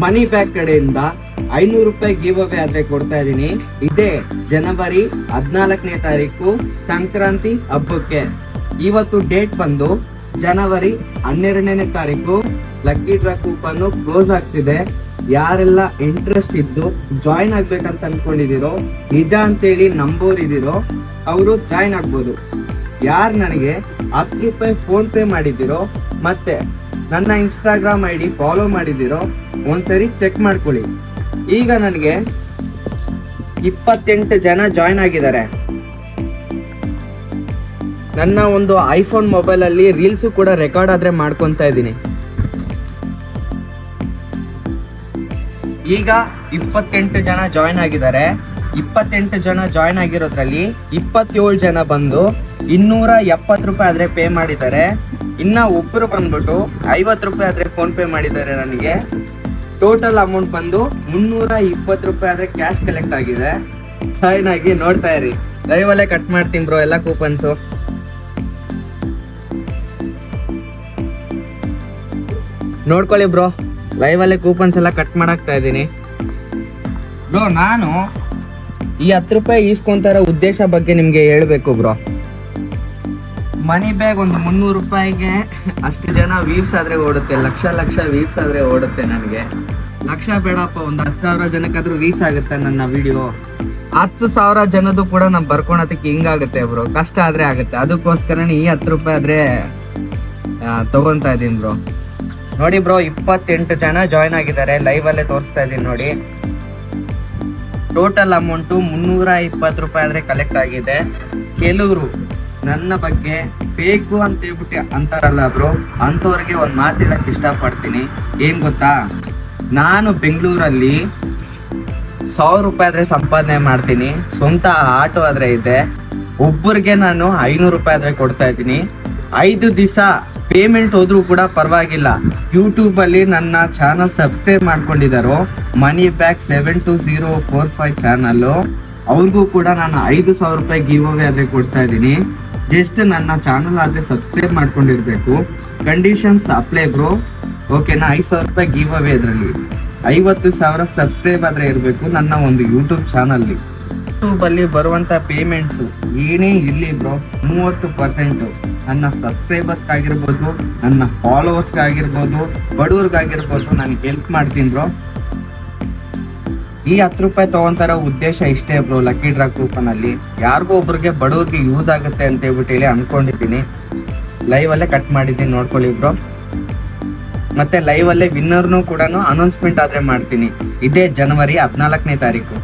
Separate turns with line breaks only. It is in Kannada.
ಮನಿ ಬ್ಯಾಗ್ ಕಡೆಯಿಂದ 500 ರೂಪಾಯಿ ಗಿವ್ ಅವೇ ಆದ್ರೆ ಕೊಡ್ತಾ ಇದೀನಿ. ಇದೇ ಜನವರಿ 14ನೇ ತಾರೀಕು ಸಂಕ್ರಾಂತಿ ಹಬ್ಬಕ್ಕೆ. ಇವತ್ತು ಡೇಟ್ ಬಂದು ಜನವರಿ 12ನೇ ತಾರೀಕು. ಲಕ್ಕಿ ಡ್ರಾ ಕೂಪನ್ ಕ್ಲೋಸ್ ಆಗ್ತಿದೆ. ಯಾರೆಲ್ಲ ಇಂಟ್ರೆಸ್ಟ್ ಇದ್ದು ಜಾಯಿನ್ ಆಗ್ಬೇಕಂತ ಅನ್ಕೊಂಡಿದಿರೋ, ನಿಜ ಅಂತೇಳಿ ನಂಬೋರಿದಿರೋ ಅವರು ಜಾಯಿನ್ ಆಗ್ಬೋದು. ಯಾರು ನನಗೆ 10 ರೂಪಾಯಿ ಫೋನ್ ಪೇ ಮಾಡಿದಿರೋ ಮತ್ತೆ ನನ್ನ ಇನ್ಸ್ಟಾಗ್ರಾಮ್ ID ಫಾಲೋ ಮಾಡಿದಿರೋ ಒಂದ್ಸರಿ ಚೆಕ್ ಮಾಡ್ಕೊಳ್ಳಿ. ಈಗ ನನಗೆ 28 ಜನ ಜಾಯಿನ್ ಆಗಿದ್ದಾರೆ. ನನ್ನ ಒಂದು ಐಫೋನ್ ಮೊಬೈಲ್ ಅಲ್ಲಿ ರೀಲ್ಸು ಕೂಡ ರೆಕಾರ್ಡ್ ಆದ್ರೆ ಮಾಡ್ಕೊಂತ ಇದ್ದೀನಿ. ಈಗ 28 ಜನ ಜಾಯಿನ್ ಆಗಿದ್ದಾರೆ. 28 ಜನ ಜಾಯಿನ್ ಆಗಿರೋದ್ರಲ್ಲಿ 27 ಜನ ಬಂದು 270 ರೂಪಾಯಿ ಆದ್ರೆ ಪೇ ಮಾಡಿದ್ದಾರೆ. ಇನ್ನ ಒಬ್ಬರು ಬಂದ್ಬಿಟ್ಟು 50 ರೂಪಾಯಿ ಆದ್ರೆ ಫೋನ್ ಪೇ ಮಾಡಿದ್ದಾರೆ ನನಗೆ. ಟೋಟಲ್ ಅಮೌಂಟ್ ಬಂದು 320 ರೂಪಾಯಿ ಆದ್ರೆ ಕ್ಯಾಶ್ ಕಲೆಕ್ಟ್ ಆಗಿದೆ. ಜಾಯಿನ್ ಆಗಿ ನೋಡ್ತಾ ಇರಿ. ಲೈವ್ ಅಲ್ಲೇ ಕಟ್ ಮಾಡ್ತೀನಿ ಬ್ರೋ ಎಲ್ಲ ಕೂಪನ್ಸು. ನೋಡ್ಕೊಳ್ಳಿ ಬ್ರೋ, ಲೈವ್ ಅಲ್ಲೇ ಕೂಪನ್ಸ್ ಎಲ್ಲ ಕಟ್ ಮಾಡಾಕ್ತಾ ಇದ್ದೀನಿ ಬ್ರೋ. ನಾನು ಈ 10 ರೂಪಾಯಿ ಈಸ್ಕೊಂತಾರ ಉದ್ದೇಶ ಬಗ್ಗೆ ನಿಮ್ಗೆ ಹೇಳ್ಬೇಕು ಬ್ರೋ. ಮನಿ ಬ್ಯಾಗ್ ಒಂದು 300 ರೂಪಾಯಿಗೆ ಅಷ್ಟು ಜನ ವೀವ್ಸ್ ಆದ್ರೆ ಓಡುತ್ತೆ. ಲಕ್ಷ ವೀವ್ಸ್ ಆದ್ರೆ ಓಡುತ್ತೆ. ನನಗೆ ಲಕ್ಷ ಬೇಡಪ್ಪ, ಒಂದು 10,000 ಜನಕ್ಕಾದ್ರೂ ರೀಚ್ ಆಗುತ್ತೆ ನನ್ನ ವಿಡಿಯೋ. 10,000 ಜನದ್ದು ಕೂಡ ನಾವು ಬರ್ಕೊಳೋದಕ್ಕೆ ಹಿಂಗಾಗುತ್ತೆ ಬ್ರೋ, ಕಷ್ಟ ಆದ್ರೆ ಆಗುತ್ತೆ. ಅದಕ್ಕೋಸ್ಕರನೇ ಈ 10 ರೂಪಾಯಿ ಆದ್ರೆ ತಗೊಂತಾ ಇದೀನಿ ಬ್ರೋ. ನೋಡಿ ಬ್ರೋ, 28 ಜನ ಜಾಯಿನ್ ಆಗಿದ್ದಾರೆ. ಲೈವ್ ಅಲ್ಲೇ ತೋರಿಸ್ತಾ ಇದೀನಿ ನೋಡಿ. ಟೋಟಲ್ ಅಮೌಂಟು 320 ರೂಪಾಯಿ ಆದ್ರೆ ಕಲೆಕ್ಟ್ ಆಗಿದೆ. ಕೆಲವರು ನನ್ನ ಬಗ್ಗೆ ಬೇಕು ಅಂತ ಹೇಳ್ಬಿಟ್ಟು ಅಂತಾರಲ್ಲ ಬ್ರೋ, ಅಂಥವ್ರಿಗೆ ಒಂದು ಮಾತು ಹೇಳಕ್ ಇಷ್ಟಪಡ್ತೀನಿ. ಏನ್ ಗೊತ್ತಾ, ನಾನು ಬೆಂಗಳೂರಲ್ಲಿ 1000 ರೂಪಾಯಿ ಆದ್ರೆ ಸಂಪಾದನೆ ಮಾಡ್ತೀನಿ. ಸ್ವಂತ ಆಟೋ ಆದ್ರೆ ಇದೆ. ಒಬ್ಬರಿಗೆ ನಾನು 500 ರೂಪಾಯಿ ಆದ್ರೆ ಕೊಡ್ತಾ ಇದ್ದೀನಿ. 5 ದಿವಸ ಪೇಮೆಂಟ್ ಹೋದ್ರೂ ಕೂಡ ಪರವಾಗಿಲ್ಲ. ಯೂಟ್ಯೂಬ್ ಅಲ್ಲಿ ನನ್ನ ಚಾನಲ್ ಸಬ್ಸ್ಕ್ರೈಬ್ ಮಾಡ್ಕೊಂಡಿದ್ದಾರೋ, ಮನಿ ಬ್ಯಾಗ್ 72045 ಚಾನಲ್, ಅವ್ರಿಗೂ ಕೂಡ ನಾನು 5,000 ರೂಪಾಯಿ ಗಿವ್ ಅವೇ ಆದ್ರೆ ಕೊಡ್ತಾ ಇದ್ದೀನಿ. ಜಸ್ಟ್ ನನ್ನ ಚಾನಲ್ ಆದ್ರೆ ಸಬ್ಸ್ಕ್ರೈಬ್ ಮಾಡ್ಕೊಂಡಿರ್ಬೇಕು. ಕಂಡೀಷನ್ಸ್ ಅಪ್ಲೈ ಬ್ರೋ, ಓಕೆನಾ? 5,000 ರೂಪಾಯಿ ಗಿವ್ ಅವೇ. ಇದರಲ್ಲಿ 50,000 ಸಬ್ಸ್ಕ್ರೈಬ್ ಆದ್ರೆ ಇರಬೇಕು ನನ್ನ ಒಂದು ಯೂಟ್ಯೂಬ್ ಚಾನಲ್. ಯೂಟ್ಯೂಬ್ ಅಲ್ಲಿ ಬರುವಂತ ಪೇಮೆಂಟ್ಸ್ ಏನೇ ಇರ್ಲಿ ಬ್ರೋ, 30% ನನ್ನ ಸಬ್ಸ್ಕ್ರೈಬರ್ಸ್ಗಾಗಿರ್ಬೋದು, ನನ್ನ ಫಾಲೋವರ್ಸ್ಗಾಗಿರ್ಬೋದು, ಬಡವ್ರಿಗಾಗಿರ್ಬೋದು ನನಗೆ ಹೆಲ್ಪ್ ಮಾಡ್ತೀನಿ ಬ್ರೋ. ಈ 10 ರೂಪಾಯಿ ತಗೊಂತಾರ ಉದ್ದೇಶ ಇಷ್ಟೇ ಬ್ರೋ. ಲಕ್ಕಿ ಡ್ರಾ ಕೂಪನ್ ಅಲ್ಲಿ ಯಾರಿಗೋ ಒಬ್ರಿಗೆ ಬಡವ್ರಿಗೆ ಯೂಸ್ ಆಗುತ್ತೆ ಅಂತ ಹೇಳ್ಬಿಟ್ಟು ಹೇಳಿ ಅನ್ಕೊಂಡಿದ್ದೀನಿ. ಲೈವ್ ಅಲ್ಲೇ ಕಟ್ ಮಾಡಿದ್ದೀನಿ, ನೋಡ್ಕೊಳ್ಳಿ ಬ್ರೋ. ಮತ್ತೆ ಲೈವ್ ಅಲ್ಲೇ ವಿನ್ನರ್ನು ಕೂಡ ಅನೌನ್ಸ್ಮೆಂಟ್ ಆದ್ರೆ ಮಾಡ್ತೀನಿ. ಇದೇ ಜನವರಿ 14ನೇ ತಾರೀಕು.